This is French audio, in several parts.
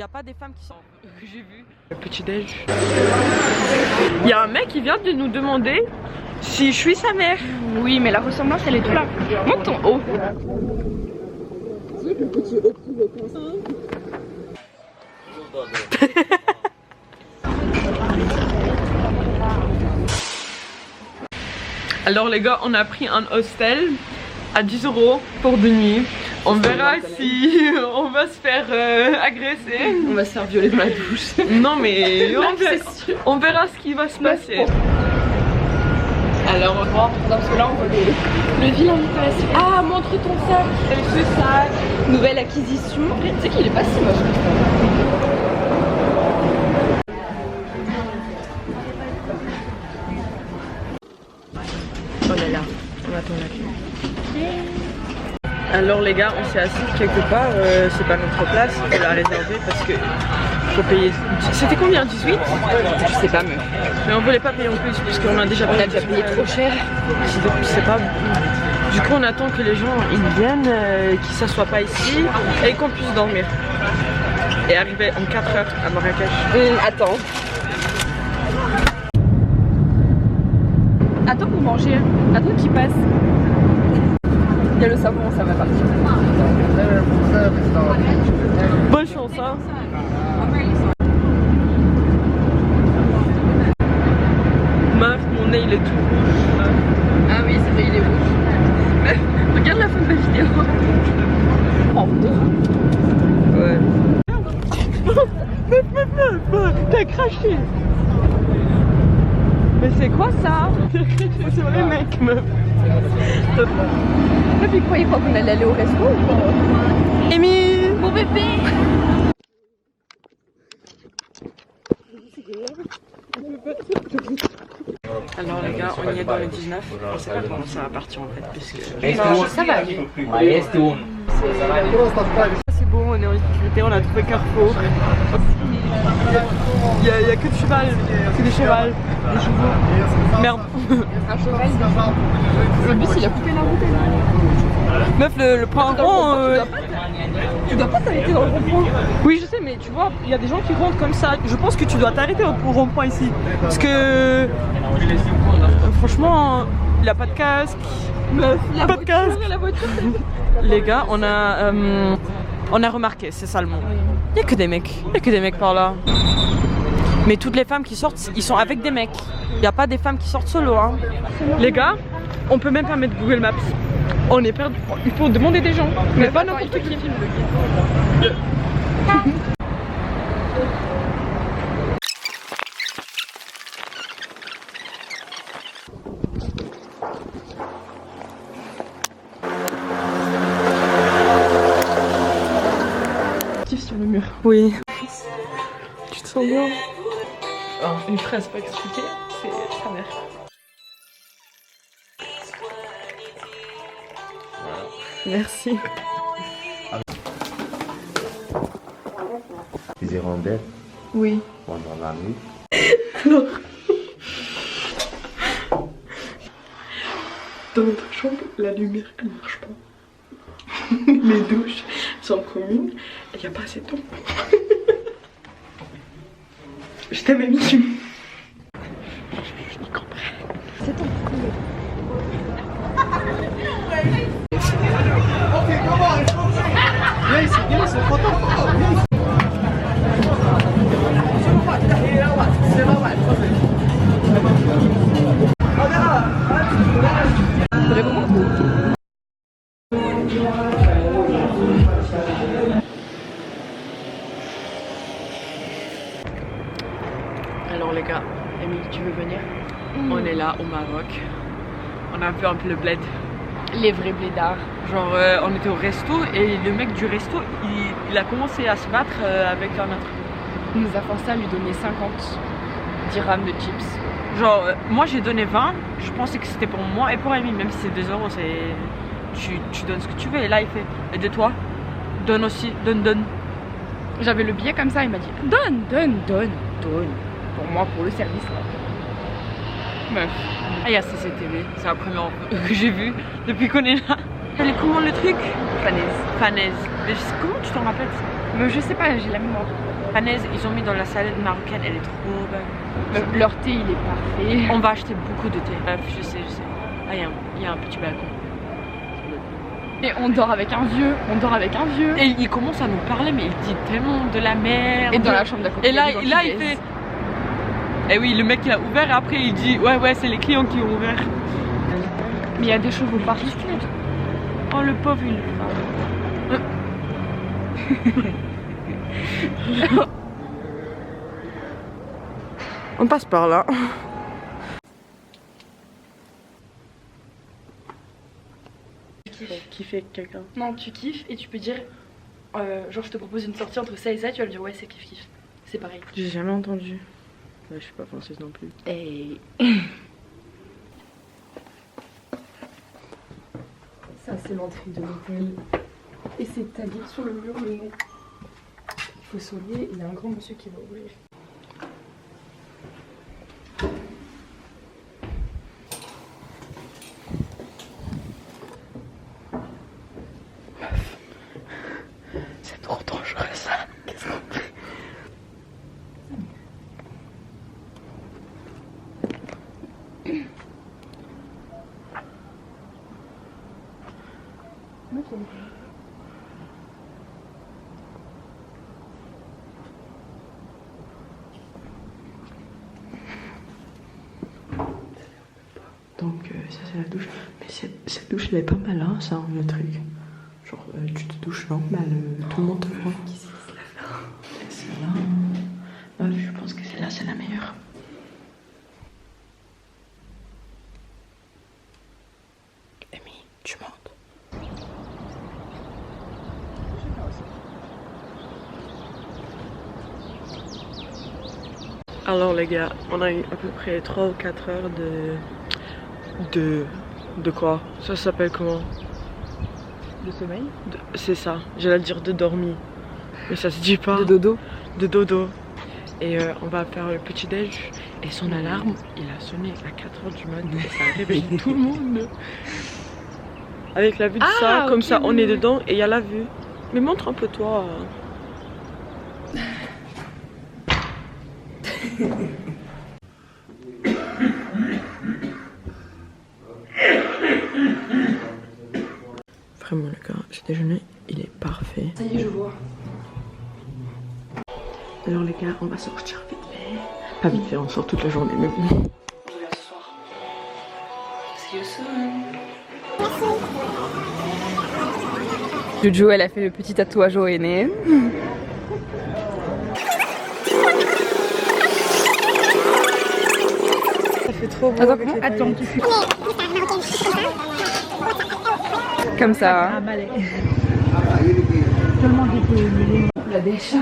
Y a pas des femmes qui sont... que j'ai vu. Le petit déj. Il y a un mec qui vient de nous demander si je suis sa mère. Oui, mais la ressemblance elle est tout là. Monte ton haut. Alors les gars, on a pris un hostel à 10 € pour 2 nuits. On verra si on va se faire agresser. On va se faire violer dans la douche. Non mais on verra ce qui va se passer. Alors on va voir, parce que là on voit Le vilain Nicolas. Ah, montre ton sac. Ce sac, nouvelle acquisition. Tu sais qu'il est pas si moche. Oh là là, on attend la queue. Alors les gars, on s'est assis quelque part, c'est pas notre place, il faut la réserver parce que faut payer. C'était combien, 18? Je sais pas, meuf. Mais on voulait pas payer en plus puisqu'on a déjà payé. Trop cher. C'est pas. Du coup on attend que les gens ils viennent, qu'ils s'assoient pas ici et qu'on puisse dormir. Et arriver en 4 heures à Marrakech. Attends. Attends pour manger. Attends qu'il passe. Il y a le savon, ça va partir. Bonne chance hein. Meuf, mon nez il est tout rouge. Ah oui, c'est vrai, il est rouge. Meuf, regarde la fin de la vidéo. Oh, ouais. Meuf, t'as craché. Mais c'est quoi ça? C'est vrai mec, meuf. Meuf, il croyait quoi qu'on allait aller au resto ou quoi? Amy, Mon bébé. Alors les gars, on y est dans le 19. On sait pas comment ça va partir en fait puisque... Ça va aller. C'est bon, on est en sécurité, on a trouvé Carrefour. Il y a que du cheval, que des chevals, des chevaux. Merde. Un cheval. Le bus il a coupé la route. Meuf, le point rond... Tu dois pas t'arrêter dans le rond-point. Oui je sais mais tu vois, il y a des gens qui rentrent comme ça. Je pense que tu dois t'arrêter au rond-point ici. Parce que... franchement, il a pas de casque. Meuf, Pas de casque. la voiture. Les gars, on a remarqué, c'est ça le mot. Il y a que des mecs. Il y a que des mecs par là. Mais toutes les femmes qui sortent, ils sont avec des mecs. Il n'y a pas des femmes qui sortent solo. Hein. Les gars, on peut même pas mettre Google Maps. On est perdu. Il faut demander des gens. Mais pas n'importe qui. Sur le mur. Oui. Tu te sens bien? Une phrase pas expliquée, c'est sa mère. Merci. Les hirondelles Oui. pendant la nuit. Alors, dans notre chambre, la lumière elle marche pas. Les douches sont communes et il n'y a pas assez d'eau. Je t'aime Amy. Je comprends. C'est ton premier. Alors les gars, Amy, tu veux venir? On est là au Maroc. On a vu un peu le bled. Les vrais blédards. Genre on était au resto et le mec du resto il a commencé à se battre avec un autre. Il nous a forcé à lui donner 50 dirhams de chips. Genre moi j'ai donné 20, je pensais que c'était pour moi et pour Amy, même si c'est 2 €, c'est... Tu donnes ce que tu veux et là il fait, et de toi? Donne aussi, donne. J'avais le billet comme ça, il m'a dit donne. Pour moi, pour le service là. Meuf. Ah il y a CCTV, c'est la première que j'ai vu depuis qu'on est là. Elle est comment le truc? Fanaise. Fanaise. Mais comment tu t'en rappelles ça? Mais je sais pas, j'ai la mémoire. Panaise, ils ont mis dans la salade marocaine, elle est trop bonne. Leur thé, il est parfait. On va acheter beaucoup de thé. Je sais. Ah, il y a un petit balcon. Et on dort avec un vieux, Et il commence à nous parler, mais il dit tellement de la merde. Et dans la chambre d'à côté. Et là il fait... Eh oui, le mec il a ouvert et après il dit ouais c'est les clients qui ont ouvert. Mais il y a des chevaux partout. Oh le pauvre il... On passe par là. Kiffer quelqu'un. Non, tu kiffes et tu peux dire genre je te propose une sortie entre ça et ça, tu vas lui dire ouais c'est kiff. C'est pareil. J'ai jamais entendu. Ouais, je suis pas française non plus. Et ça c'est l'entrée de l'hôtel. Et c'est tagué sur le mur le nom. Il faut sonner, il y a un grand monsieur qui va ouvrir. C'est trop dangereux ça. Qu'est-ce qu'on fait? Donc ça c'est la douche. Mais cette douche elle est pas mal hein, ça le truc. Genre tu te douches normal, tout le monde te voit. C'est là. Ouais, je pense que celle-là c'est la meilleure. Amy, tu montes. Alors les gars, on a eu à peu près 3 ou 4 heures de quoi? Ça s'appelle comment? De sommeil. C'est ça, j'allais dire de dormir. Mais ça se dit pas. De dodo. De dodo. Et on va faire le petit déj. Et son alarme, il a sonné à 4h du matin. Et ça a réveillé tout le monde. Avec la vue de ça, comme ça on est dedans et il y a la vue. Mais montre un peu toi. Vraiment les gars, ce déjeuner il est parfait. Ça y est, je vois. Alors les gars, on va sortir vite fait. Pas vite fait, on sort toute la journée mais bon. See you soon. Jojo, elle a fait le petit tatouage au henné. Ça fait trop beau. Attends, tu fais comme ça. La dèche.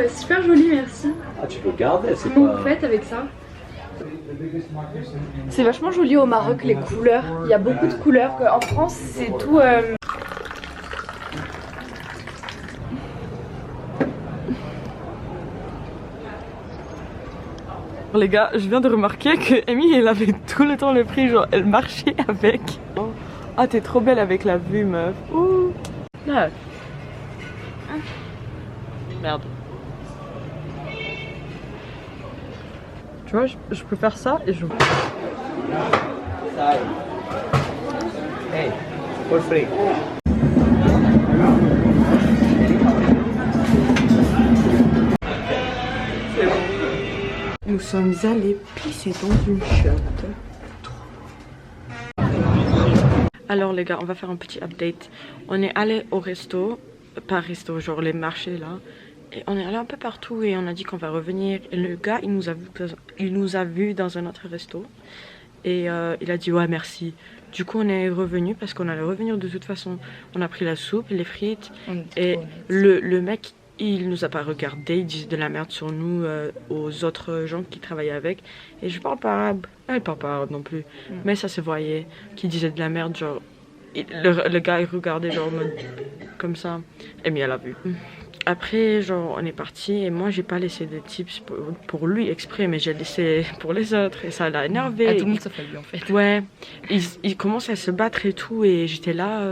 Super joli, merci. Ah, tu peux garder, c'est Comment pas... vous faites avec ça? C'est vachement joli au Maroc, les couleurs. Il y a beaucoup de couleurs. En France, c'est tout... Les gars, je viens de remarquer que Amy elle avait tout le temps le prix, genre elle marchait avec. Oh. Ah t'es trop belle avec la vue meuf. Ouh. Là. Merde. Tu vois, je peux faire ça et je... Hey, for free. Nous sommes allés pisser dans une chiotte. Alors les gars, on va faire un petit update. On est allé au resto, pas resto, genre les marchés là. Et on est allé un peu partout et on a dit qu'on va revenir. Et le gars, il nous a vu dans un autre resto. Et il a dit ouais merci. Du coup on est revenu parce qu'on allait revenir de toute façon. On a pris la soupe, les frites. Et le mec, il nous a pas regardé, il disait de la merde sur nous aux autres gens qui travaillaient avec. Et je parle pas arabe, elle parle pas arabe non plus. Mais ça se voyait qu'il disait de la merde, genre le gars il regardait genre en mode comme ça. Et mais elle a vu. Après, genre, on est parti et moi, j'ai pas laissé de tips pour lui exprès, mais j'ai laissé pour les autres et ça l'a énervé. À tout le monde sauf à lui en fait. Ouais, il commençait à se battre et tout et j'étais là.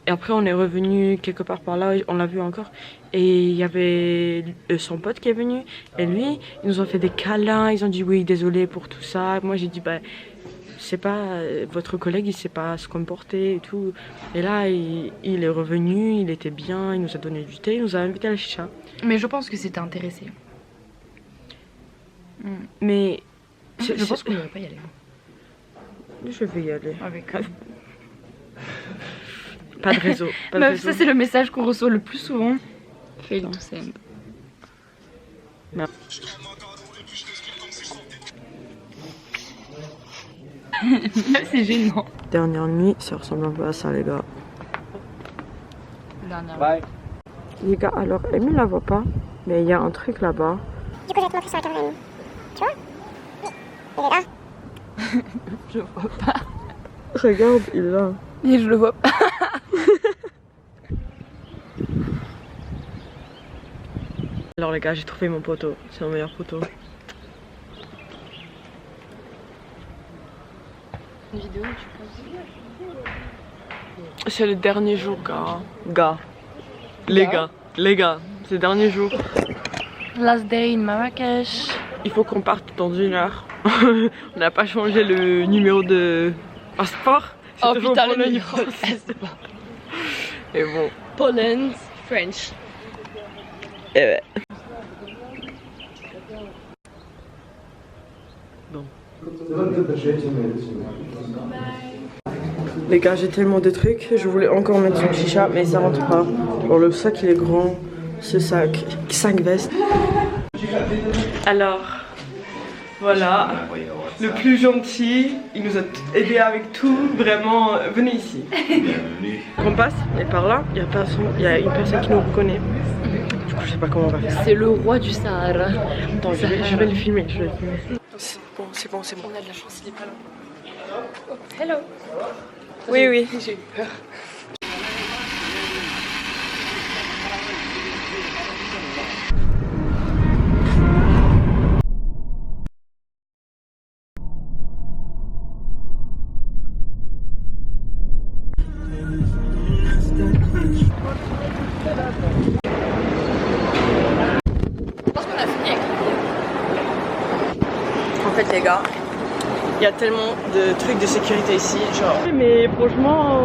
Et après, on est revenu quelque part par là, on l'a vu encore. Et il y avait son pote qui est venu et lui, ils nous ont fait des câlins, ils ont dit oui, désolé pour tout ça. Moi, j'ai dit bah. C'est pas votre collègue, il sait pas se comporter et tout. Et là, il est revenu, il était bien, il nous a donné du thé, il nous a invité à la chicha. Mais je pense que c'était intéressé. Mais Je pense qu'on ne devrait pas y aller. je vais y aller. Avec. Pas de réseau. Pas de Meuf, réseau. ça c'est le message qu'on reçoit le plus souvent. Fail to send. Merde. C'est gênant. Dernière nuit, ça ressemble un peu à ça, les gars. Bye. Les gars, alors, Amy la voit pas, mais il y a un truc là-bas. Du coup, je vais te montrer sur la caméra. Tu vois? Oui. Il est là. Je vois pas. Regarde, il est là. Et je le vois pas. Alors les gars, j'ai trouvé mon poteau. C'est mon meilleur poteau. Une vidéo, tu C'est le dernier jour, gars. Les gars. C'est le dernier jour. Last day in Marrakech. Il faut qu'on parte dans 1 heure. On n'a pas changé le numéro de passeport. C'est Oh toujours putain, le Pologne. numéro de passeport. Et bon. Poland, French. Et ouais. Bon. Les gars, j'ai tellement de trucs. Je voulais encore mettre son chicha, mais ça rentre pas. Bon, le sac il est grand. Ce sac, 5 vestes. Alors, voilà. Le plus gentil, il nous a aidé avec tout. Vraiment, venez ici. On passe, et par là, il y a une personne qui nous reconnaît. Du coup, je sais pas comment on va faire. C'est le roi du Sahara. Attends, je vais le filmer. C'est bon. On a de la chance, il est pas là. Oh, hello. Oui. J'ai eu peur. En fait, les gars, il y a tellement de trucs de sécurité ici, genre. Mais franchement,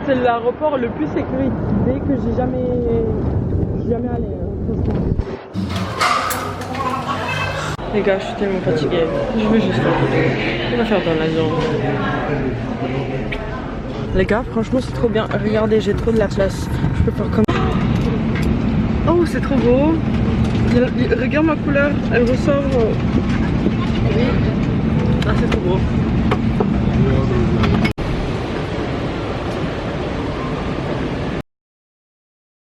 c'est l'aéroport le plus sécurisé que j'ai jamais allé, franchement. Les gars, je suis tellement fatiguée. Je veux juste on va faire dans l'avion. Les gars, franchement, c'est trop bien. Regardez, j'ai trop de la place. Je peux faire comme. Oh, c'est trop beau. Regarde ma couleur, elle ressort. Ah, c'est trop beau.